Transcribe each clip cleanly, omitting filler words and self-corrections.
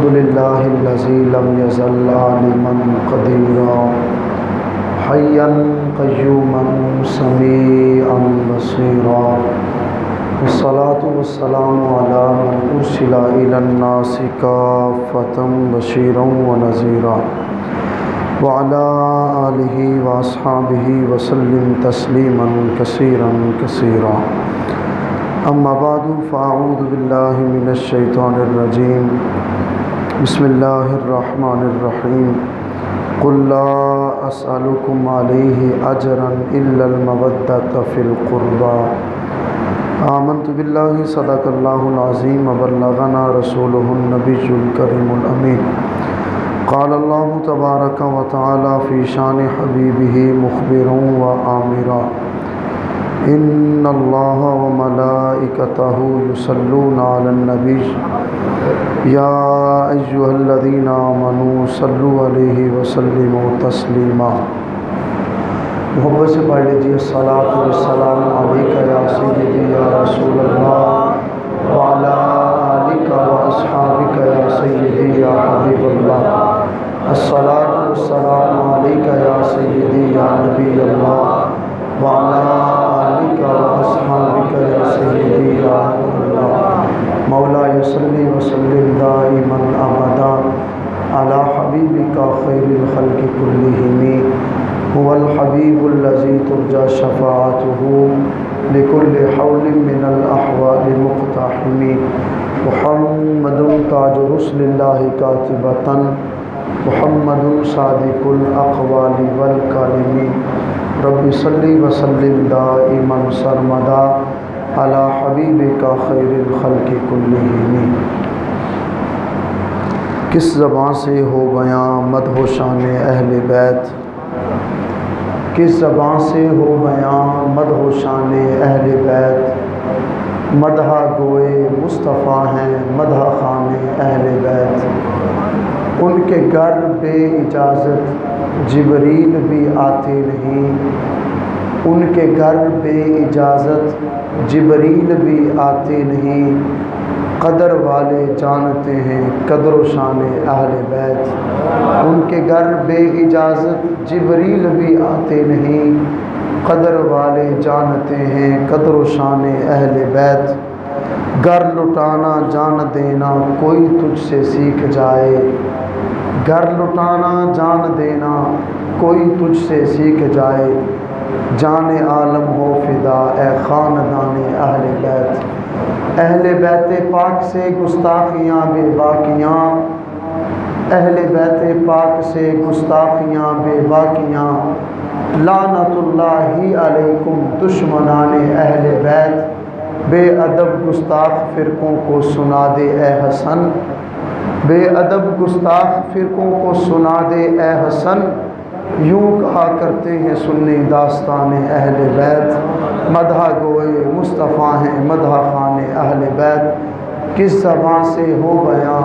الحمد للہ الذی لم یزل عالما قدیرا حیا قیوما سمیعا بصیرا والصلاة والسلام علی من ارسل الی الناس کافۃ بشیرا ونذیرا وعلى آلہ واصحابہ وسلم تسلیما کثیرا کثیرا اما بعد فاعوذ باللہ من الشیطان الرجیم بسم اللہ الرحمن الرحیم قل لا اسألکم علیہ اجرا الا المودۃ فی القربى آمنت باللہ صدق اللہ العظیم وبلغنا رسولہ النبی الکریم الامین قال اللہ تبارک و تعالی فی شان حبیبہ مخبرا و آمرا ان اللہ و ملائکتہ یصلون علی النبی یا ایہا الذین آمنوا صلوا علیہ وسلموا تسلیما۔ محبت سے پڑھ لیجیے الصلاۃ والسلام علیک یا سیدی یا رسول اللہ وعلی آلک و اصحابک یا سیدی یا حبیب اللہ۔ الصلاۃ والسلام علیک یا سیدی یا نبی اللہ وعلی آلک و اصحابک یا سیدی یا حبیب اللہ۔ مولا صلی وسلم دائما ابدا علی حبیبک خیر الخلق کلہم هو الحبیب الذی ترجى شفاعته لكل حول من الأحوال مقتحم محمد تاج رسل اللہ کاتبۃ محمد صادق الاقوال والکلم رب صلی وسلم دائما سرمدا علی حبیبک خیر الخلق کلہم۔ کس زبان سے ہو بیاں مدح و شان اہل بیت، کس زبان سے ہو بیاں مدح و شان اہل بیت، مدح گوئے مصطفیٰ ہیں مدح خان اہل بیت۔ ان کے گھر بے اجازت جبریل بھی آتے نہیں، ان کے گھر بے اجازت جبریل بھی آتے نہیں، قدر والے جانتے ہیں قدر و شان اہل بیت۔ ان کے گھر بے اجازت جبریل بھی آتے نہیں، قدر والے جانتے ہیں قدر و شان اہل بیت۔ گھر لٹانا جان دینا کوئی تجھ سے سیکھ جائے، گھر لٹانا جان دینا کوئی تجھ سے سیکھ جائے، جان عالم ہو فدا اے خاندان اہل بیت۔ اہل بیت پاک سے گستاخیاں بے باکیاں، اہل بیت پاک سے گستاخیاں بے باکیاں، لعنت اللہ علیکم دشمنان اہل بیت۔ بے ادب گستاخ فرقوں کو سنا دے اے حسن، بے ادب گستاخ فرقوں کو سنا دے اے حسن، یوں کہا کرتے ہیں سنی داستان اہل بیت، مدح گوئے مصطفیٰ ہیں مدح خان اہل بیت۔ کس زبان سے ہو بیاں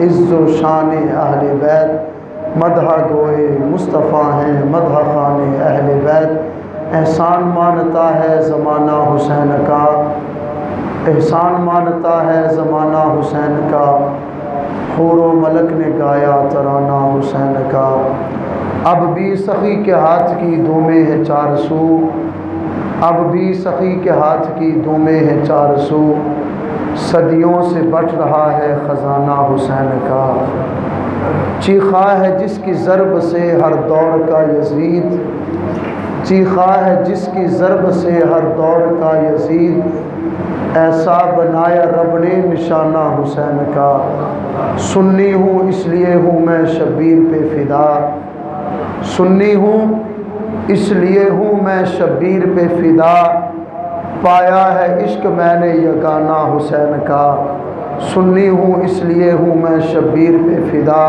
عز و شان اہل بیت، مدح گوئے مصطفیٰ ہیں مدح خان اہل بیت۔ احسان مانتا ہے زمانہ حسین کا، احسان مانتا ہے زمانہ حسین کا، حور و ملک نے گایا ترانہ حسین کا۔ اب بھی سخی کے ہاتھ کی دھومیں ہیں چار سو، اب بھی سخی کے ہاتھ کی دھومیں ہیں چار سو، صدیوں سے بٹ رہا ہے خزانہ حسین کا۔ چیخا ہے جس کی ضرب سے ہر دور کا یزید، چیخا ہے جس کی ضرب سے ہر دور کا یزید، ایسا بنایا رب نے نشانہ حسین کا۔ سنی ہوں اس لیے ہوں میں شبیر پہ فدا، سنی ہوں اس لیے ہوں میں شبیر پہ فدا، پایا ہے عشق میں نے یگانہ حسین کا۔ سنی ہوں اس لیے ہوں میں شبیر پہ فدا،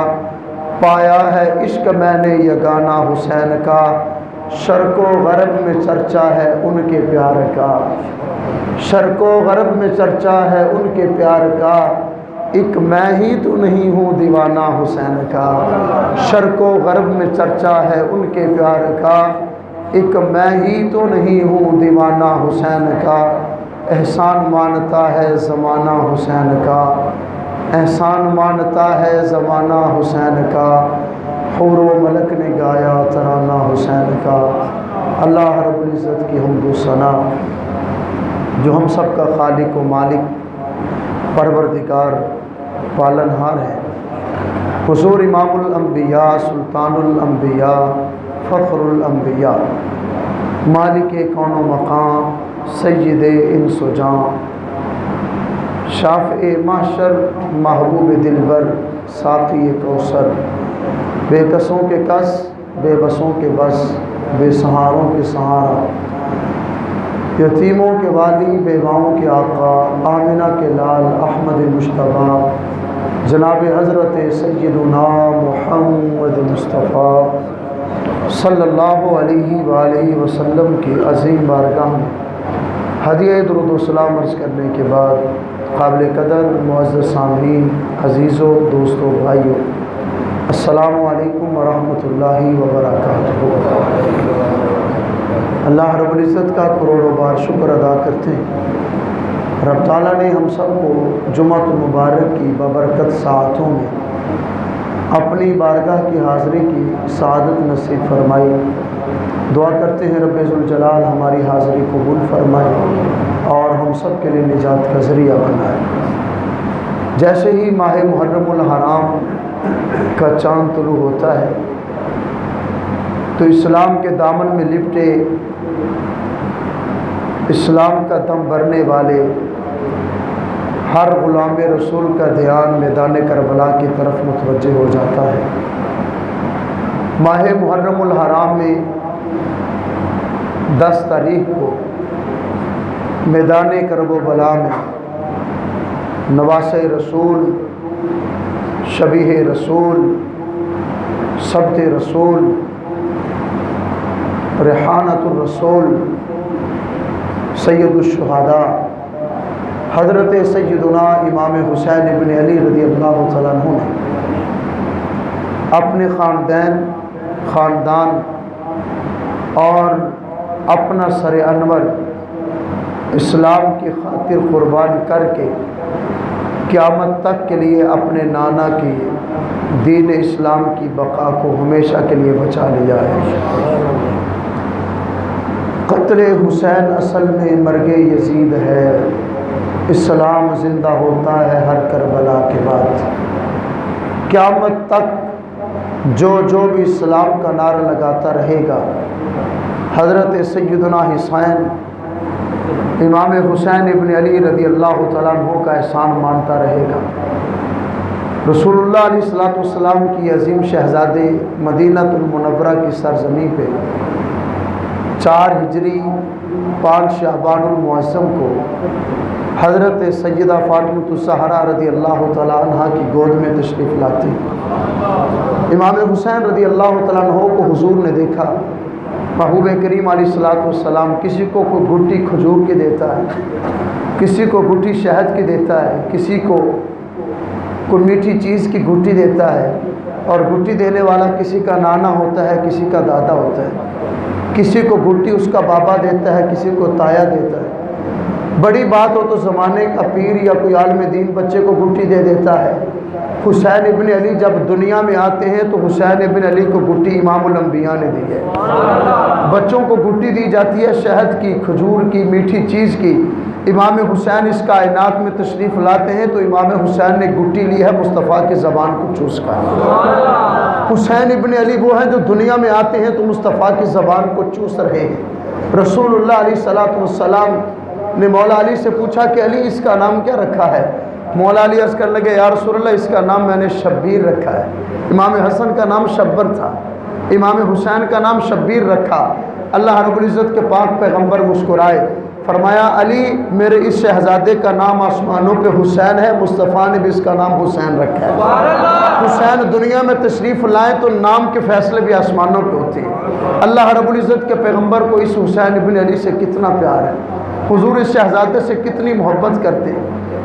پایا ہے عشق میں نے یگانہ حسین کا۔ شرق و غرب میں چرچا ہے ان کے پیار کا، شرق و غرب میں چرچا ہے ان کے پیار کا، ایک میں ہی تو نہیں ہوں دیوانہ حسین کا۔ شرق و غرب میں چرچا ہے ان کے پیار کا، ایک میں ہی تو نہیں ہوں دیوانہ حسین کا۔ احسان مانتا ہے زمانہ حسین کا، احسان مانتا ہے زمانہ حسین کا، حور و ملک نے گایا ترانہ حسین کا۔ اللہ رب العزت کی حمد و ثنا جو ہم سب کا خالق و مالک پروردگار پالنہار ہے۔ حضور امام الانبیاء سلطان الانبیاء فخر الانبیاء مالک کون و مقام سید انس و جان، شافع محشر محبوب دلبر ساقی کوثر، بے کسوں کے کس بے بسوں کے بس، بے سہاروں کے سہارا، یتیموں کے والی بیواؤں کے آقا، آمنہ کے لال احمد مجتبیٰ، جناب حضرت سیدنا محمد مصطفیٰ صلی اللہ علیہ وآلہ وسلم کی عظیم بارگاہ میں ہدیہ درود و سلام عرض کرنے کے بعد قابل قدر معزز سامعین، عزیزوں، دوستوں، بھائیوں، السلام علیکم ورحمۃ اللہ وبرکاتہ۔ اللہ رب العزت کا کروڑوں بار شکر ادا کرتے ہیں، رب تعالیٰ نے ہم سب کو جمعہ المبارک کی بابرکت ساعتوں میں اپنی بارگاہ کی حاضری کی سعادت نصیب فرمائی۔ دعا کرتے ہیں رب ذوالجلال ہماری حاضری قبول فرمائے اور ہم سب کے لیے نجات کا ذریعہ بنائے۔ جیسے ہی ماہ محرم الحرام کا چاند طلوع ہوتا ہے تو اسلام کے دامن میں لپٹے، اسلام کا دم بھرنے والے ہر غلام رسول کا دھیان میدان کربلا کی طرف متوجہ ہو جاتا ہے۔ ماہ محرم الحرام میں 10 تاریخ کو میدان کرب و بلا میں نواسہ رسول، شبیہ رسول، سبت رسول، ریحانۃ الرسول، سید الشہداء حضرت سیدنا امام حسین ابن علی رضی اللہ تعالیٰ عنہ نے اپنے خاندان اور اپنا سر انور اسلام کی خاطر قربان کر کے قیامت تک کے لیے اپنے نانا کی دین اسلام کی بقا کو ہمیشہ کے لیے بچا لیا ہے۔ قتل حسین اصل میں مرگ یزید ہے، اسلام زندہ ہوتا ہے ہر کربلا کے بعد۔ قیامت تک جو بھی اسلام کا نعرہ لگاتا رہے گا، حضرت سیدنا حسین امام حسین ابن علی رضی اللہ تعالیٰ عنہ کا احسان مانتا رہے گا۔ رسول اللہ علیہ السلام کی عظیم شہزادے مدینہ المنورہ کی سرزمین پہ 4 ہجری 5 شعبان المعظم کو حضرت سیدہ فاطمہ الزہرا رضی اللہ تعالیٰ عنہ کی گود میں تشریف لاتی۔ امام حسین رضی اللہ تعالیٰ عنہ کو حضور نے دیکھا، محبوب کریم علیہ السلام کسی کو کوئی گھٹی کھجور کی دیتا ہے، کسی کو گھٹی شہد کی دیتا ہے، کسی کو کوئی میٹھی چیز کی گھٹی دیتا ہے، اور گھٹی دینے والا کسی کا نانا ہوتا ہے، کسی کا دادا ہوتا ہے، کسی کو گھٹی اس کا بابا دیتا ہے، کسی کو تایا دیتا ہے۔ بڑی بات ہو تو زمانے کا پیر یا کوئی عالم دین بچے کو گھٹی دے دیتا ہے۔ حسین ابن علی جب دنیا میں آتے ہیں تو حسین ابن علی کو گھٹی امام الانبیاء نے دی ہے۔ بچوں کو گھٹی دی جاتی ہے شہد کی، کھجور کی، میٹھی چیز کی۔ امام حسین اس کائنات میں تشریف لاتے ہیں تو امام حسین نے گھٹی لی ہے مصطفیٰ کی زبان کو چوس کر۔ حسین ابن علی وہ ہیں جو دنیا میں آتے ہیں تو مصطفیٰ کی زبان کو چوس رہے ہیں۔ رسول اللہ علیہ السلام نے مولا علی سے پوچھا کہ علی اس کا نام کیا رکھا ہے؟ مولا علی عرض کرنے لگے یا رسول اللہ اس کا نام میں نے شبیر رکھا ہے۔ امام حسن کا نام شبر تھا، امام حسین کا نام شبیر رکھا۔ اللہ رب العزت کے پاک پیغمبر مسکرائے، فرمایا علی میرے اس شہزادے کا نام آسمانوں پہ حسین ہے، مصطفیٰ نے بھی اس کا نام حسین رکھا ہے۔ حسین دنیا میں تشریف لائیں تو نام کے فیصلے بھی آسمانوں پہ ہوتے ہیں۔ اللہ رب العزت کے پیغمبر کو اس حسین ابن علی سے کتنا پیار ہے، حضور اس شہزادے سے کتنی محبت کرتے ہیں۔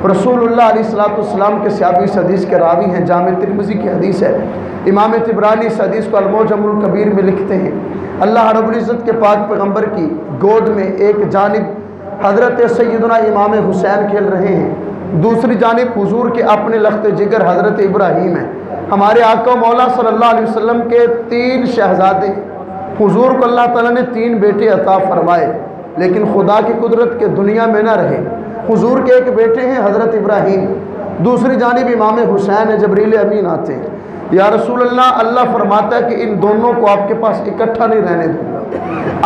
رسول اللہ علیہ السلام کے صحابی اس حدیث کے راوی ہیں، جامع ترمذی کی حدیث ہے۔ امام طبرانی اس حدیث کو المعجم الکبیر میں لکھتے ہیں، اللہ رب العزت کے پاک پیغمبر کی گود میں ایک جانب حضرت سیدنا امام حسین کھیل رہے ہیں دوسری جانب حضور کے اپنے لخت جگر حضرت ابراہیم ہیں۔ ہمارے آقا مولا صلی اللہ علیہ وسلم کے 3 شہزادے، حضور کو اللہ تعالیٰ نے 3 بیٹے عطا فرمائے، لیکن خدا کی قدرت کے دنیا میں نہ رہے۔ حضور کے ایک بیٹے ہیں حضرت ابراہیم، دوسری جانب امام حسین ہے، جبریل امین آتے ہیں، یا رسول اللہ، اللہ فرماتا ہے کہ ان دونوں کو آپ کے پاس اکٹھا نہیں رہنے دوں گا،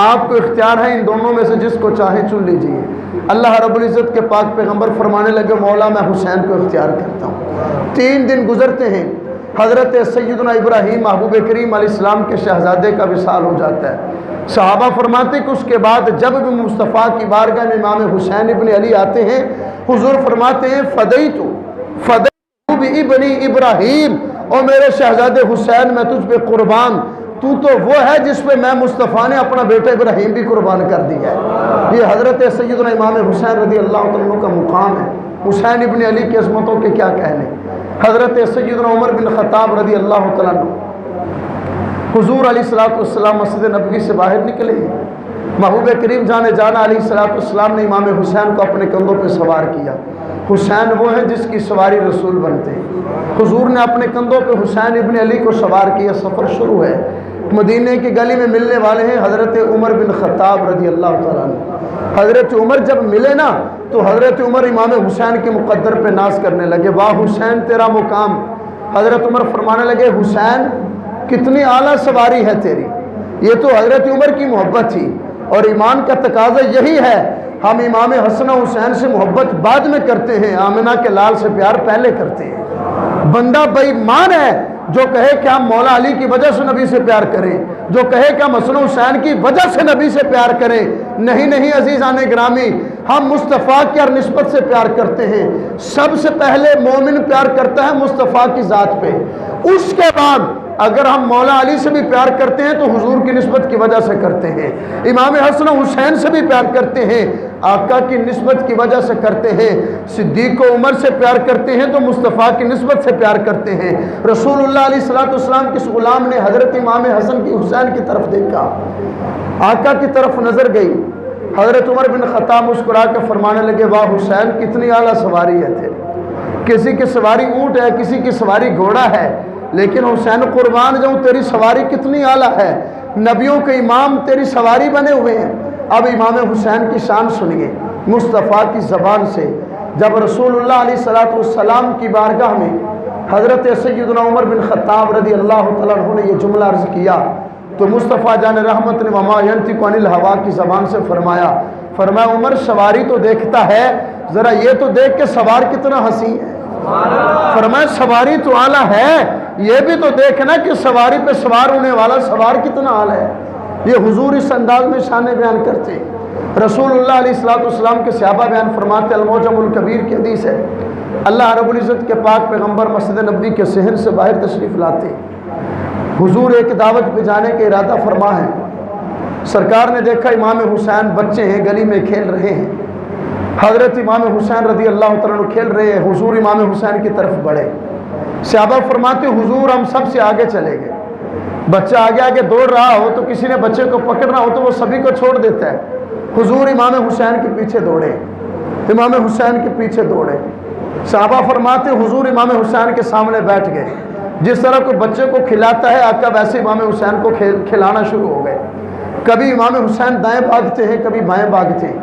آپ کو اختیار ہے، ان دونوں میں سے جس کو چاہیں چن لیجئے۔ اللہ رب العزت کے پاک پیغمبر فرمانے لگے مولا میں حسین کو اختیار کرتا ہوں۔ 3 دن گزرتے ہیں، حضرت سیدنا ابراہیم محبوب کریم علیہ السلام کے شہزادے کا وصال ہو جاتا ہے۔ صحابہ فرماتے کہ اس کے بعد جب بھی مصطفیٰ کی بارگاہ میں امام حسین ابن علی آتے ہیں، حضور فرماتے ہیں فدیتو بابن ابراہیم، اور میرے شہزادے حسین میں تجھ پہ قربان، تو وہ ہے جس پہ میں مصطفیٰ نے اپنا بیٹا ابراہیم بھی قربان کر دیا ہے۔ یہ حضرت سیدنا امام حسین رضی اللہ تعالیٰ کا مقام ہے۔ حسین ابن علی کی عظمتوں کے کیا کہنے۔ حضرت سیدنا عمر بن خطاب رضی اللہ تعالیٰ حضور علیہ السلام مسجد نبوی سے باہر نکلے، محبوب کریم جانے جانا علیہ السلام نے امام حسین کو اپنے کندھوں پہ سوار کیا۔ حسین وہ ہے جس کی سواری رسول بنتے ہیں۔ حضور نے اپنے کندھوں پہ حسین ابن علی کو سوار کیا، سفر شروع ہے۔ مدینے کی گلی میں ملنے والے ہیں حضرت عمر بن خطاب رضی اللہ تعالیٰ عنہ۔ حضرت عمر جب ملے نا تو حضرت عمر امام حسین کے مقدر پہ ناز کرنے لگے، واہ حسین تیرا مقام۔ حضرت عمر فرمانے لگے حسین کتنی اعلیٰ سواری ہے تیری۔ یہ تو حضرت عمر کی محبت تھی، اور ایمان کا تقاضا یہی ہے، ہم امام حسن و حسین سے محبت بعد میں کرتے ہیں، آمنہ کے لال سے پیار پہلے کرتے ہیں۔ بندہ بے ایمان ہے جو کہے کہ ہم مولا علی کی وجہ سے نبی سے پیار کریں، جو کہے کہ ہم حسن و حسین کی وجہ سے نبی سے پیار کریں۔ نہیں عزیزان گرامی، ہم مصطفیٰ کی ہر نسبت سے پیار کرتے ہیں۔ سب سے پہلے مومن پیار کرتا ہے مصطفیٰ کی ذات پہ، اس کے بعد اگر ہم مولا علی سے بھی پیار کرتے ہیں تو حضور کی نسبت کی وجہ سے کرتے ہیں، امام حسن و حسین سے بھی پیار کرتے ہیں، آقا کی نسبت کی وجہ سے کرتے ہیں، صدیق و عمر سے پیار کرتے ہیں تو مصطفیٰ کی نسبت سے پیار کرتے ہیں۔ رسول اللہ علیہ السلام کے غلام نے حضرت امام حسن کی حسین کی طرف دیکھا، آقا کی طرف نظر گئی، حضرت عمر بن خطاب مسکرا کے فرمانے لگے واہ حسین کتنی اعلیٰ سواری ہے تیری۔ کسی کی سواری اونٹ ہے، کسی کی سواری گھوڑا ہے، لیکن حسین قربان جاؤں تیری سواری کتنی اعلیٰ ہے، نبیوں کے امام تیری سواری بنے ہوئے ہیں۔ اب امام حسین کی شان سنیے مصطفیٰ کی زبان سے۔ جب رسول اللہ علیہ السلام کی بارگاہ میں حضرت سیدنا عمر بن خطاب رضی اللہ تعالیٰ عنہ نے یہ جملہ عرض کیا تو مصطفیٰ جان رحمت نے وما ینطق عن الہویٰ کی زبان سے فرمایا عمر سواری تو دیکھتا ہے، ذرا یہ تو دیکھ کہ سوار کتنا حسین ہے۔ فرمایا سواری تو اعلیٰ ہے، یہ بھی تو دیکھنا کہ سواری پہ سوار ہونے والا سوار کتنا اعلیٰ ہے۔ یہ حضور اس انداز میں شان بیان کرتے۔ رسول اللہ علیہ السلام کے صحابہ بیان فرماتے، المعجم الکبیر کی حدیث ہے، اللہ رب العزت کے پاک پیغمبر مسجد نبوی کے صحن سے باہر تشریف لاتے، حضور ایک دعوت پہ جانے کا ارادہ فرما ہے۔ سرکار نے دیکھا امام حسین بچے ہیں گلی میں کھیل رہے ہیں، حضرت امام حسین رضی اللہ تعالیٰ عنہ کھیل رہے ہیں، حضور امام حسین کی طرف بڑھے۔ صحابہ فرماتے حضور ہم سب سے آگے چلے گئے، بچہ آگے آگے دوڑ رہا ہو تو کسی نے بچے کو پکڑنا ہو تو وہ سبھی کو چھوڑ دیتا ہے، حضور امام حسین کے پیچھے دوڑے، امام حسین کے پیچھے دوڑے۔ صحابہ فرماتے حضور امام حسین کے سامنے بیٹھ گئے، جس طرح کوئی بچے کو کھلاتا ہے آقا ویسے امام حسین کو کھلانا شروع ہو گئے۔ کبھی امام حسین دائیں بھاگتے ہیں، کبھی بائیں بھاگتے ہیں۔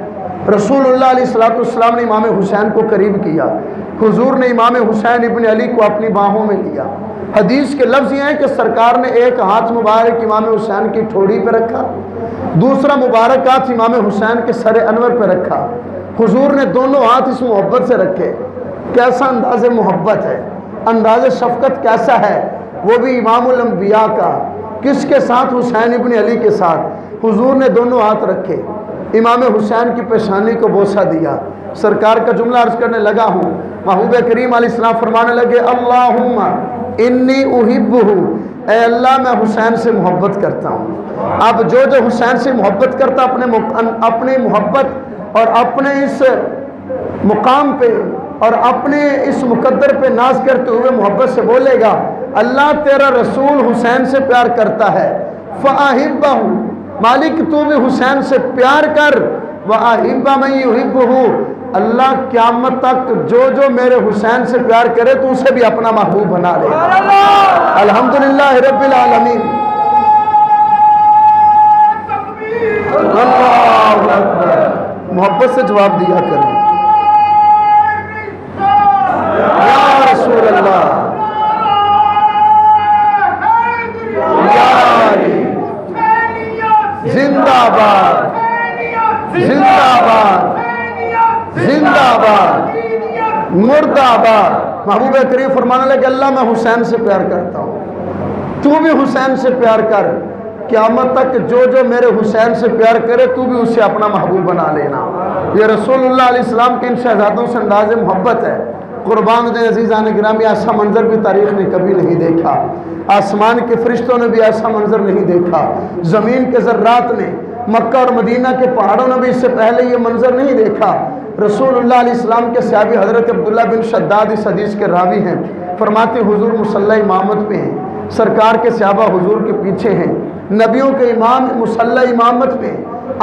رسول اللہ علیہ السلام نے امام حسین کو قریب کیا، حضور نے امام حسین ابن علی کو اپنی باہوں میں لیا۔ حدیث کے لفظ یہ ہیں کہ سرکار نے ایک ہاتھ مبارک امام حسین کی ٹھوڑی پہ رکھا، دوسرا مبارک ہاتھ امام حسین کے سر انور پہ رکھا۔ حضور نے دونوں ہاتھ اس محبت سے رکھے۔ کیسا انداز محبت ہے، انداز شفقت کیسا ہے، وہ بھی امام الانبیاء کا، کس کے ساتھ؟ حسین ابن علی کے ساتھ۔ حضور نے دونوں ہاتھ رکھے، امام حسین کی پیشانی کو بوسہ دیا۔ سرکار کا جملہ عرض کرنے لگا ہوں، محبوب کریم علیہ السلام فرمانے لگے اللہم انی احبہ، اے اللہ میں حسین سے محبت کرتا ہوں۔ اب جو حسین سے محبت کرتا اپنے محبت اور اپنے اس مقام پہ اور اپنے اس مقدر پہ ناز کرتے ہوئے محبت سے بولے گا اللہ تیرا رسول حسین سے پیار کرتا ہے، فَأَحِبَّهُ، مالک تو بھی حسین سے پیار کر، وَأَحِبَّ مَن يُحِبُّهُ، اللہ قیامت تک جو میرے حسین سے پیار کرے تو اسے بھی اپنا محبوب بنا لے. الحمدللہ رب العالمین. اللہ اکبر. محبت سے جواب دیا کریں. یا رسول اللہ، زندہ باد، زندہ باد، زندہ باد، مردہ آباد. محبوب کریم فرمانے لگے اللہ میں حسین سے پیار کرتا ہوں، تو بھی حسین سے پیار کر. قیامت تک جو میرے حسین سے پیار کرے تو بھی اسے اپنا محبوب بنا لینا. یہ رسول اللہ علیہ السلام کے ان شہزادوں سے انداز محبت ہے. قربان جائیں عزیزان گرامی، ایسا منظر بھی تاریخ نے کبھی نہیں دیکھا. آسمان کے فرشتوں نے بھی ایسا منظر نہیں دیکھا. زمین کے ذرات نے، مکہ اور مدینہ کے پہاڑوں نے بھی اس سے پہلے یہ منظر نہیں دیکھا. رسول اللہ علیہ السلام کے صحابی حضرت عبداللہ بن شداد اس حدیث کے راوی ہیں. فرماتے حضور مصلی امامت پہ ہیں، سرکار کے صحابہ حضور کے پیچھے ہیں. نبیوں کے امام مصلی امامت پہ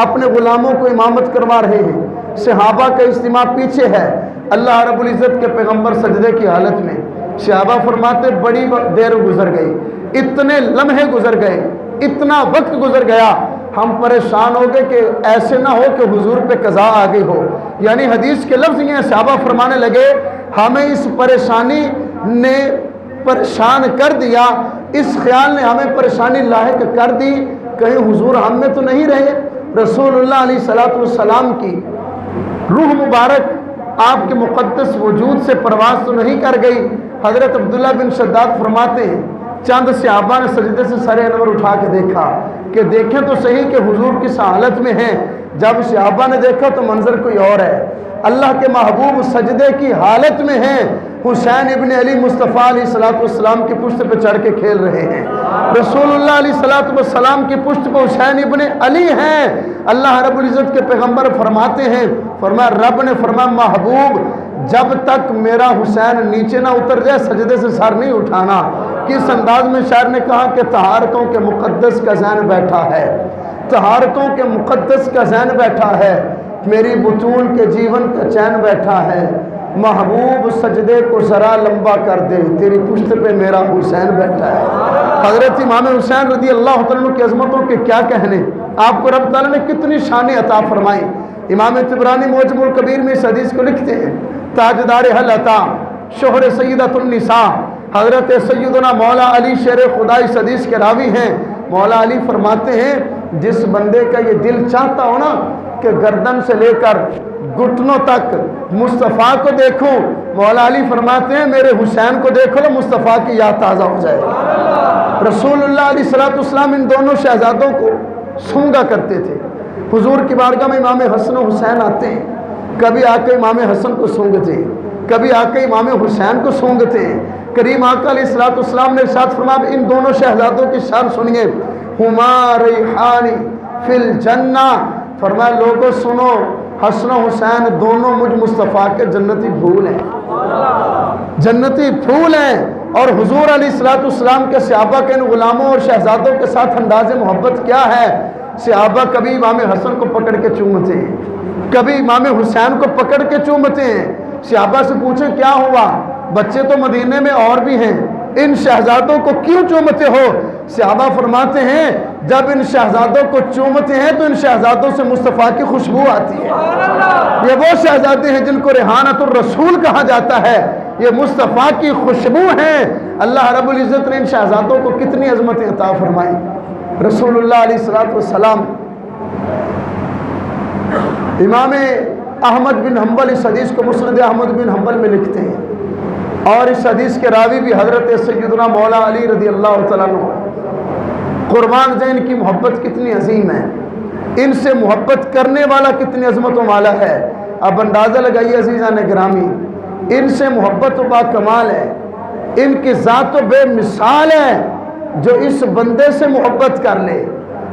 اپنے غلاموں کو امامت کروا رہے ہیں. صحابہ کا اجتماع پیچھے ہے. اللہ رب العزت کے پیغمبر سجدے کی حالت میں. صحابہ فرماتے بڑی دیر گزر گئی، اتنے لمحے گزر گئے، اتنا وقت گزر گیا، ہم پریشان ہو گئے کہ ایسے نہ ہو کہ حضور پہ قضا آ گئی ہو. یعنی حدیث کے لفظ یہ صحابہ فرمانے لگے ہمیں اس پریشانی نے پریشان کر دیا، اس خیال نے ہمیں پریشانی لاحق کر دی کہیں حضور ہم میں تو نہیں رہے. رسول اللہ علیہ السلام کی روح مبارک آپ کے مقدس وجود سے پرواز تو نہیں کر گئی. حضرت عبداللہ بن شداد فرماتے ہیں چند صحابہ نے سجدے سے سر انور اٹھا کے دیکھا کہ دیکھیں تو صحیح کہ حضور کس حالت میں ہیں. جب صحابہ نے دیکھا تو منظر کوئی اور ہے. اللہ کے محبوب سجدے کی حالت میں ہیں. حسین ابن علی مصطفیٰ علیہ السلام کی پشت پہ چڑھ کے کھیل رہے ہیں. رسول اللہ علیہ السلام کی پشت پہ حسین ابن علی ہیں. اللہ رب العزت کے پیغمبر فرماتے ہیں، فرمایا رب نے فرمایا محبوب جب تک میرا حسین نیچے نہ اتر جائے سجدے سے سر نہیں اٹھانا. کس انداز میں شاعر نے کہا کہ طہارتوں کے مقدس کا ذہن بیٹھا ہے، طہارتوں کے مقدس کا ذہن بیٹھا ہے، میری بطول کے جیون کا چین بیٹھا ہے. محبوب سجدے کو ذرا لمبا کر دے، تیری پشت پہ میرا حسین بیٹھا ہے. حضرت امام حسین رضی اللہ عنہ کی عظمتوں کے کیا کہنے، آپ کو رب تعالیٰ نے کتنی شان عطا فرمائی. امام طبرانی معجم الکبیر میں اس حدیث کو لکھتے ہیں تاجدار حل عطا شوہر سیدۃ النساء حضرت سیدنا مولا علی شیر خدا اس حدیث کے راوی ہیں. مولا علی فرماتے ہیں جس بندے کا یہ دل چاہتا ہو نا کہ گردن سے لے کر گھٹنوں تک مصطفیٰ کو دیکھوں، مولا علی فرماتے ہیں میرے حسین کو دیکھو تو مصطفیٰ کی یاد تازہ ہو جائے. رسول اللہ علیہ السلام ان دونوں شہزادوں کو سونگا کرتے تھے. حضور کی بارگاہ میں امام حسن و حسین آتے ہیں، کبھی آ کے امام حسن کو سونگتے ہیں، کبھی آ کے امام حسین کو سونگتے ہیں. کریم آقا علیہ السلام نے ارشاد فرمایا ان دونوں شہزادوں کی شان سنیے، ہما ریحانی فی الجنہ. فرمایا لوگوں سنو، حسن و حسین دونوں مجھ مصطفیٰ کے جنتی پھول ہیں، جنتی پھول ہیں. اور حضور علیہ السلام کے صحابہ کے ان غلاموں اور شہزادوں کے ساتھ انداز محبت کیا ہے. صحابہ کبھی امام حسن کو پکڑ کے چومتے ہیں، کبھی امام حسین کو پکڑ کے چومتے ہیں. صحابہ سے پوچھیں کیا ہوا، بچے تو مدینے میں اور بھی ہیں، ان شہزادوں کو کیوں چومتے ہو؟ صحابہ فرماتے ہیں جب ان شہزادوں کو چومتے ہیں تو ان شہزادوں سے مصطفیٰ کی خوشبو آتی ہے. یہ وہ شہزادے ہیں جن کو ریحانۃ الرسول کہا جاتا ہے، یہ مصطفیٰ کی خوشبو ہیں. اللہ رب العزت نے ان شہزادوں کو کتنی عظمتیں عطا فرمائی. رسول اللہ علیہ السلام امام احمد بن حنبل اس حدیث کو مسند احمد بن حنبل میں لکھتے ہیں، اور اس حدیث کے راوی بھی حضرت سیدنا مولا علی رضی اللہ تعالیٰ عنہ. قربان جائیں ان کی محبت کتنی عظیم ہے، ان سے محبت کرنے والا کتنی عظمتوں والا ہے. اب اندازہ لگائیے عزیزان گرامی، ان سے محبت تو با کمال ہے، ان کی ذات تو بے مثال ہے. جو اس بندے سے محبت کر لے،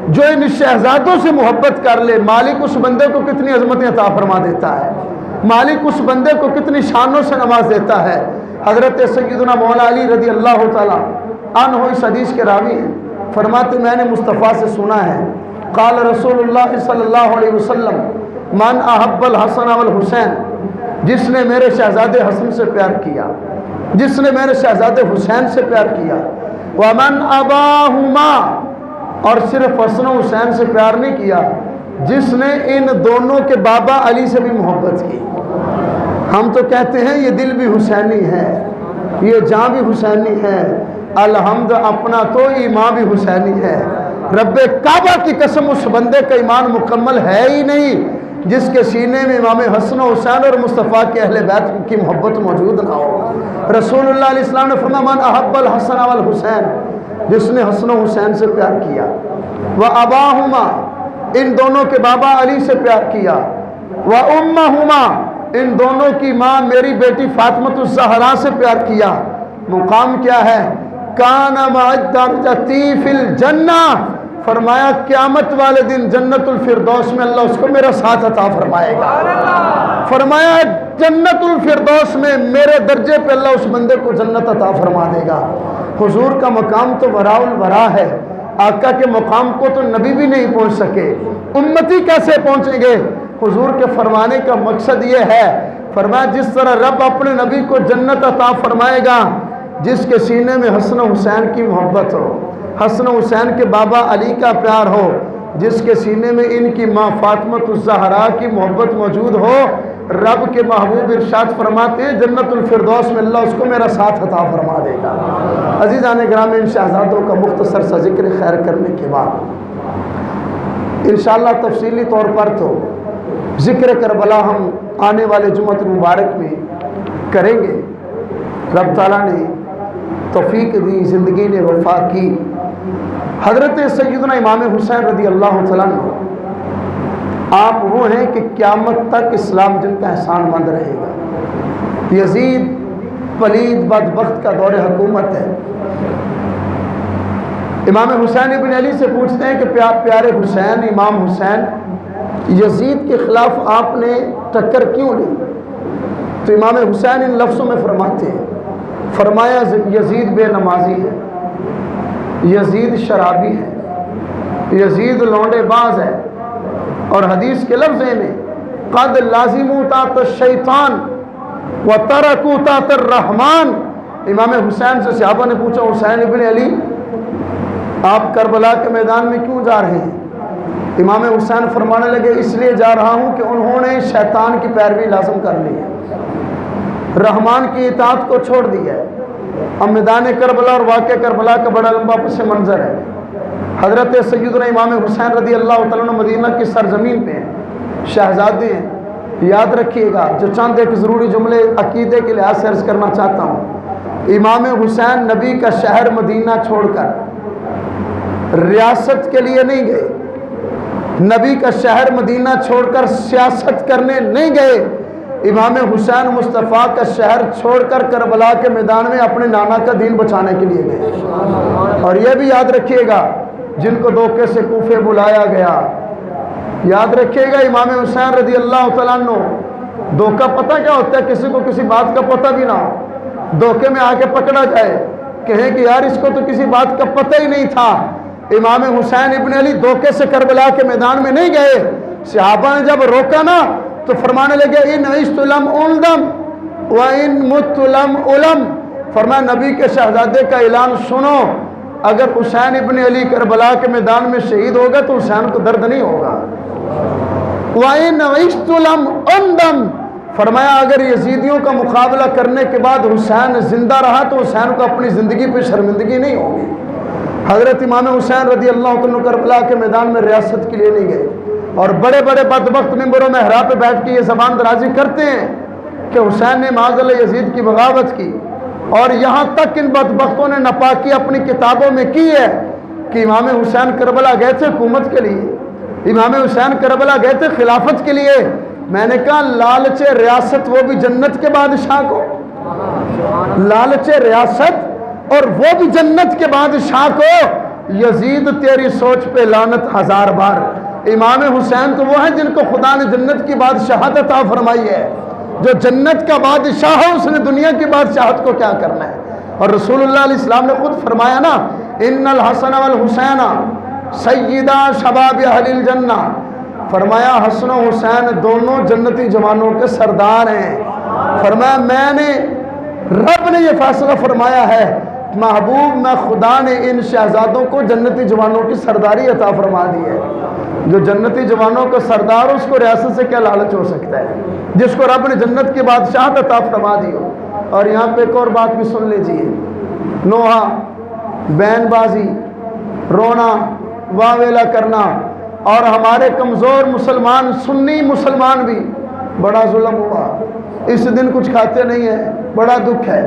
جو ان شہزادوں سے محبت کر لے، مالک اس بندے کو کتنی عظمتیں عطا فرما دیتا ہے، مالک اس بندے کو کتنی شانوں سے نواز دیتا ہے. حضرت سیدنا مولا علی رضی اللہ تعالیٰ عنہ اس حدیث کے راوی ہیں. فرماتے میں نے مصطفیٰ سے سنا ہے قال رسول اللہ صلی اللہ علیہ وسلم من احب الحسن والحسین، جس نے میرے شہزادے حسن سے پیار کیا، جس نے میرے شہزادے حسین سے پیار کیا، ومن اباہما، اور صرف حسن و حسین سے پیار نہیں کیا، جس نے ان دونوں کے بابا علی سے بھی محبت کی۔ ہم تو کہتے ہیں یہ دل بھی حسینی ہے، یہ جاں بھی حسینی ہے، الحمد اپنا تو ایمان بھی حسینی ہے۔ رب کعبہ کی قسم اس بندے کا ایمان مکمل ہے ہی نہیں جس کے سینے میں امام حسن و حسین اور مصطفیٰ کے اہل بیت کی محبت موجود نہ ہو۔ رسول اللہ علیہ السلام نے فرمایا من احب الحسن والحسین، جس نے حسن و حسین سے پیار کیا، واباہما، ان دونوں کے بابا علی سے پیار کیا، وامہما، ان دونوں کی ماں میری بیٹی فاطمۃ الزہرا سے پیار کیا۔ مقام کیا ہے؟ کان مع درجتی فی الجنہ، فرمایا قیامت والے دن جنت الفردوس میں اللہ اس کو میرا ساتھ عطا فرمائے گا۔ فرمایا جنت الفردوس میں میرے درجے پہ اللہ اس بندے کو جنت عطا فرما دے گا۔ حضور کا مقام تو وراء الورا ہے، آقا کے مقام کو تو نبی بھی نہیں پہنچ سکے، امتی کیسے پہنچیں گے؟ حضور کے فرمانے کا مقصد یہ ہے، فرمایا جس طرح رب اپنے نبی کو جنت عطا فرمائے گا جس کے سینے میں حسن و حسین کی محبت ہو، حسن و حسین کے بابا علی کا پیار ہو، جس کے سینے میں ان کی ماں فاطمۃ الزہرا کی محبت موجود ہو، رب کے محبوب ارشاد فرماتے ہیں جنت الفردوس میں اللہ اس کو میرا ساتھ عطا فرما دے گا۔ عزیزان گرامی، ان شہزادوں کا مختصر سا ذکر خیر کرنے کے بعد انشاءاللہ تفصیلی طور پر تو ذکر کربلا ہم آنے والے جمعۃ المبارک میں کریں گے۔ رب تعالیٰ نے توفیق دی، زندگی نے وفا کی۔ حضرت سیدنا امام حسین رضی اللہ تعالیٰ عنہ آپ وہ ہیں کہ قیامت تک اسلام جن کا احسان مند رہے گا۔ یزید پلید بدبخت کا دور حکومت ہے۔ امام حسین ابن علی سے پوچھتے ہیں کہ پیارے حسین، امام حسین، یزید کے خلاف آپ نے ٹکر کیوں لی؟ تو امام حسین ان لفظوں میں فرماتے ہیں، فرمایا یزید بے نمازی ہے، یزید شرابی ہے، یزید لونڈے باز ہے، اور حدیث کے لفظ میں قد لازموا طاعت الشیطان وترکوا طاعت الرحمن۔ امام حسین سے صحابہ نے پوچھا حسین ابن علی آپ کربلا کے میدان میں کیوں جا رہے ہیں؟ امام حسین فرمانے لگے اس لیے جا رہا ہوں کہ انہوں نے شیطان کی پیروی لازم کر لی ہے، رحمان کی اطاعت کو چھوڑ دیا ہے۔ اب میدان کربلا اور واقع کربلا کا بڑا لمبا پس منظر ہے۔ حضرت سیدنا امام حسین رضی اللہ تعالیٰ عنہ مدینہ کی سرزمین پہ ہیں، شہزادے ہیں۔ یاد رکھیے گا، جو چند ایک ضروری جملے عقیدے کے لحاظ سے عرض کرنا چاہتا ہوں، امام حسین نبی کا شہر مدینہ چھوڑ کر ریاست کے لیے نہیں گئے، نبی کا شہر مدینہ چھوڑ کر سیاست کرنے نہیں گئے۔ امام حسین مصطفیٰ کا شہر چھوڑ کر کربلا کے میدان میں اپنے نانا کا دین بچانے کے لیے گئے۔ اور یہ بھی یاد رکھیے گا، جن کو دھوکے سے کوفے بلایا گیا، یاد رکھیے گا امام حسین رضی اللہ تعالیٰ عنہ، دھوکہ پتہ کیا ہوتا ہے؟ کسی کو کسی بات کا پتہ بھی نہ ہو، دھوکے میں آ کے پکڑا جائے، کہیں کہ یار اس کو تو کسی بات کا پتہ ہی نہیں تھا۔ امام حسین ابن علی دھوکے سے کربلا کے میدان میں نہیں گئے۔ صحابہ نے جب روکا نا تو فرمانے لگے ان عشت لم اولدم و ان مت لم علم، فرمایا نبی کے شہزادے کا اعلان سنو، اگر حسین ابن علی کربلا کے میدان میں شہید ہوگا تو حسین کو درد نہیں ہوگا۔ وَإِنْ عِشْتُ لَمْ أَنْدَمْ، فرمایا اگر یزیدیوں کا مقابلہ کرنے کے بعد حسین زندہ رہا تو حسین کو اپنی زندگی پہ شرمندگی نہیں ہوگی۔ حضرت امام حسین رضی اللہ عنہ کربلا کے میدان میں ریاست کے لیے نہیں گئے، اور بڑے بڑے بدبخت ممبروں میں محراب پہ بیٹھ کے یہ زبان درازی کرتے ہیں کہ حسین نے معاذ اللہ یزید کی بغاوت کی، اور یہاں تک ان بدبختوں نے ناپاکی اپنی کتابوں میں کی ہے کہ امام حسین کربلا گئے تھے حکومت کے لیے، امام حسین کربلا گئے تھے خلافت کے لیے۔ میں نے کہا لالچ ریاست وہ بھی جنت کے بادشاہ کو، لالچ ریاست اور وہ بھی جنت کے بادشاہ کو، یزید تیری سوچ پہ لعنت ہزار بار۔ امام حسین تو وہ ہیں جن کو خدا نے جنت کی بادشاہت عطا فرمائی ہے، جو جنت کا بادشاہ ہو اس نے دنیا کی بادشاہت کو کیا کرنا ہے۔ اور رسول اللہ علیہ السلام نے خود فرمایا نا ان الحسن والحسین سیدہ شباب اہل الجنہ، فرمایا حسن و حسین دونوں جنتی جوانوں کے سردار ہیں۔ فرمایا میں نے، رب نے یہ فیصلہ فرمایا ہے محبوب میں خدا نے ان شہزادوں کو جنتی جوانوں کی سرداری عطا فرما دی ہے۔ جو جنتی جوانوں کا سردار اس کو ریاست سے کیا لالچ ہو سکتا ہے، جس کو رب نے جنت کی بادشاہت عطا فرما دی ہو۔ اور یہاں پہ ایک اور بات بھی سن لیجئے، نوحہ، بین بازی، رونا، واویلا کرنا، اور ہمارے کمزور مسلمان، سنی مسلمان بھی بڑا ظلم ہوا۔ اس دن کچھ کھاتے نہیں ہیں، بڑا دکھ ہے۔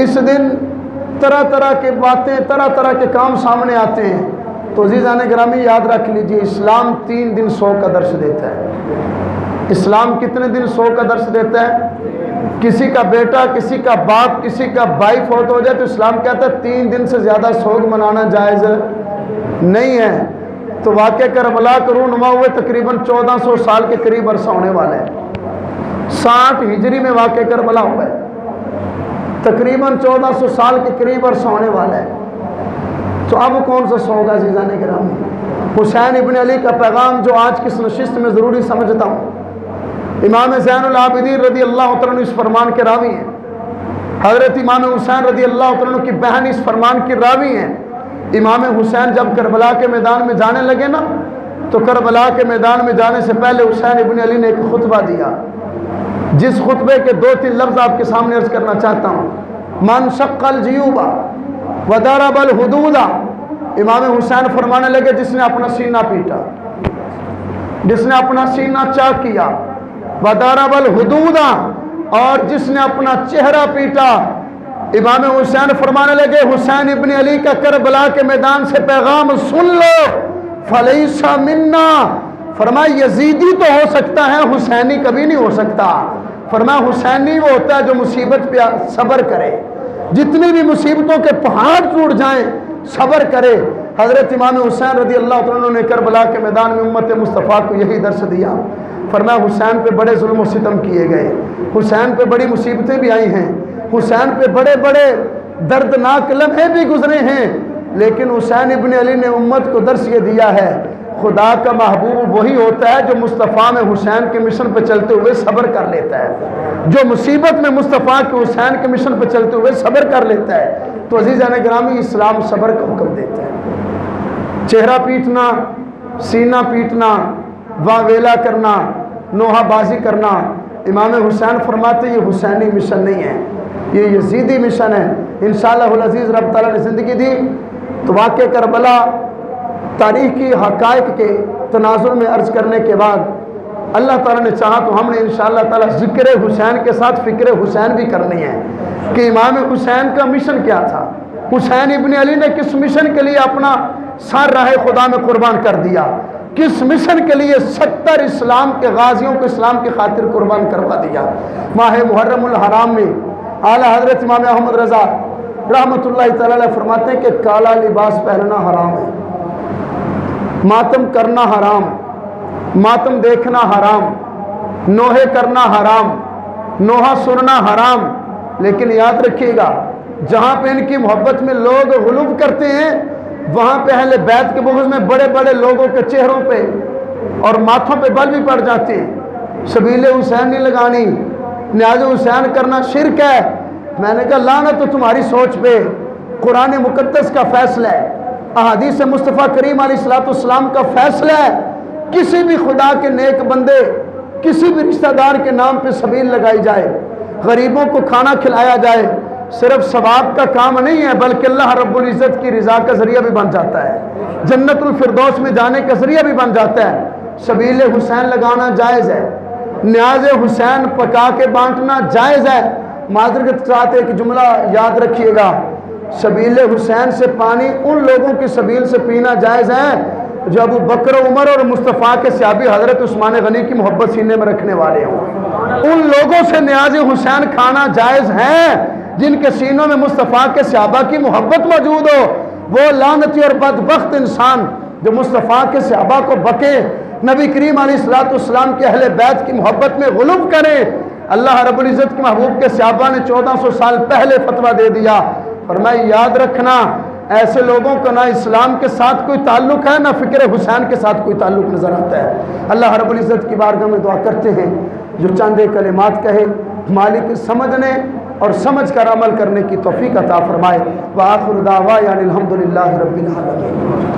اس دن طرح طرح کے باتیں، طرح طرح کے کام سامنے آتے ہیں۔ تو عزیزان گرامی یاد رکھ لیجئے، اسلام 3 دن سو کا درس دیتا ہے۔ اسلام کتنے دن سو کا درس دیتا ہے؟ کسی کا بیٹا، کسی کا باپ، کسی کا بھائی فوت ہو جائے تو اسلام کہتا ہے 3 دن سے زیادہ سوگ منانا جائز نہیں ہے۔ تو واقعہ کربلا کا رونما ہوئے تقریباً 1400 سال کے قریب عرصہ ہونے والا ہے۔ 60 ہجری میں واقعہ کربلا ہوا ہے، تقریباً 1400 سال کے قریب عرصہ ہونے والا ہے۔ تو اب کون سا سوگ ہے عزیزان گرامی؟ حسین ابن علی کا پیغام جو آج کی اس نشست میں ضروری سمجھتا ہوں۔ امام زین العابدین رضی اللہ تعالیٰ عنہ اس فرمان کے راوی ہیں، حضرت امام حسین رضی اللہ تعالیٰ عنہ کی بہن اس فرمان کی راوی ہیں۔ امام حسین جب کربلا کے میدان میں جانے لگے نا، تو کربلا کے میدان میں جانے سے پہلے حسین ابن علی نے ایک خطبہ دیا، جس خطبے کے 2-3 لفظ آپ کے سامنے عرض کرنا چاہتا ہوں۔ من شق الجیوب وضرب الحدود، امام حسین فرمانے لگے جس نے اپنا سینہ پیٹا، جس نے اپنا سینہ چاک کیا، وضرب الحدود، اور جس نے اپنا چہرہ پیٹا۔ امام حسین فرمانے لگے حسین ابن علی کا کربلا کے میدان سے پیغام سن لو، فلیس منا، فرمایا یزیدی تو ہو سکتا ہے، حسینی کبھی نہیں ہو سکتا۔ فرمایا حسینی وہ ہوتا ہے جو مصیبت پہ صبر کرے، جتنی بھی مصیبتوں کے پہاڑ ٹوٹ جائیں صبر کرے۔ حضرت امام حسین رضی اللہ عنہ نے کربلا کے میدان میں امت مصطفیٰ کو یہی درس دیا۔ فرمایا حسین پہ بڑے ظلم و ستم کیے گئے، حسین پہ بڑی مصیبتیں بھی آئی ہیں، حسین پہ بڑے بڑے دردناک لمحے بھی گزرے ہیں، لیکن حسین ابن علی نے امت کو درس یہ دیا ہے خدا کا محبوب وہی ہوتا ہے جو مصطفیٰ میں حسین کے مشن پہ چلتے ہوئے صبر کر لیتا ہے، جو مصیبت میں مصطفیٰ کے حسین کے مشن پہ چلتے ہوئے صبر کر لیتا ہے۔ تو عزیزان گرامی اسلام صبر کا حکم دیتا ہے۔ چہرہ پیٹنا، سینہ پیٹنا، واویلا کرنا، نوحہ بازی کرنا، امام حسین فرماتے یہ حسینی مشن نہیں ہے، یہ یزیدی مشن ہے۔ انشاءاللہ العزیز رب تعالیٰ نے زندگی دی تو واقعہ کربلا تاریخی حقائق کے تناظر میں عرض کرنے کے بعد اللہ تعالیٰ نے چاہا تو ہم نے انشاءاللہ تعالیٰ ذکر حسین کے ساتھ فکر حسین بھی کرنی ہے کہ امام حسین کا مشن کیا تھا، حسین ابن علی نے کس مشن کے لیے اپنا سر راہ خدا میں قربان کر دیا، کس مشن کے لیے 70 اسلام کے غازیوں کو اسلام کی خاطر قربان کروا دیا۔ ماہ محرم الحرام میں اعلیٰ حضرت امام احمد رضا رحمۃ اللہ تعالیٰ علیہ فرماتے ہیں کہ کالا لباس پہننا حرام ہے، ماتم کرنا حرام، ماتم دیکھنا حرام، نوحے کرنا حرام، نوحہ سننا حرام۔ لیکن یاد رکھیے گا جہاں پہ ان کی محبت میں لوگ غلو کرتے ہیں وہاں پہ اہل بیت کے بغض میں بڑے بڑے لوگوں کے چہروں پہ اور ماتھوں پہ بل بھی پڑ جاتے ہیں۔ شبیل حسین نہیں لگانی، نیاز حسین کرنا شرک ہے۔ میں نے کہا لعنت تو تمہاری سوچ پہ، قرآن مقدس کا فیصلہ ہے، احادیث مصطفیٰ کریم علیہ السلام کا فیصلہ ہے، کسی بھی خدا کے نیک بندے، کسی بھی رشتہ دار کے نام پہ سبیل لگائی جائے، غریبوں کو کھانا کھلایا جائے، صرف ثواب کا کام نہیں ہے بلکہ اللہ رب العزت کی رضا کا ذریعہ بھی بن جاتا ہے، جنت الفردوس میں جانے کا ذریعہ بھی بن جاتا ہے۔ سبیل حسین لگانا جائز ہے، نیاز حسین پکا کے بانٹنا جائز ہے۔ معذرت چاہتے ایک جملہ یاد رکھیے گا، سبیل حسین سے پانی ان لوگوں کی سبیل سے پینا جائز ہے جو ابو بکر عمر اور مصطفیٰ کے صحابی حضرت عثمان غنی کی محبت سینے میں رکھنے والے ہوں۔ ان لوگوں سے نیاز حسین کھانا جائز ہے جن کے سینوں میں مصطفیٰ کے صحابہ کی محبت موجود ہو۔ وہ لعنتی اور بدبخت انسان جو مصطفیٰ کے صحابہ کو بکے، نبی کریم علیہ السلام کے اہل بیت کی محبت میں غلو کرے، اللہ رب العزت کے محبوب کے صحابہ نے 1400 سال پہلے فتویٰ دے دیا، فرمایا یاد رکھنا ایسے لوگوں کو نہ اسلام کے ساتھ کوئی تعلق ہے، نہ فکر حسین کے ساتھ کوئی تعلق نظر آتا ہے۔ اللہ رب العزت کی بارگاہ میں دعا کرتے ہیں جو چند کلمات کہے مالک سمجھنے اور سمجھ کر عمل کرنے کی توفیق عطا فرمائے۔ وآخر دعوانا الحمدللہ رب العالمین۔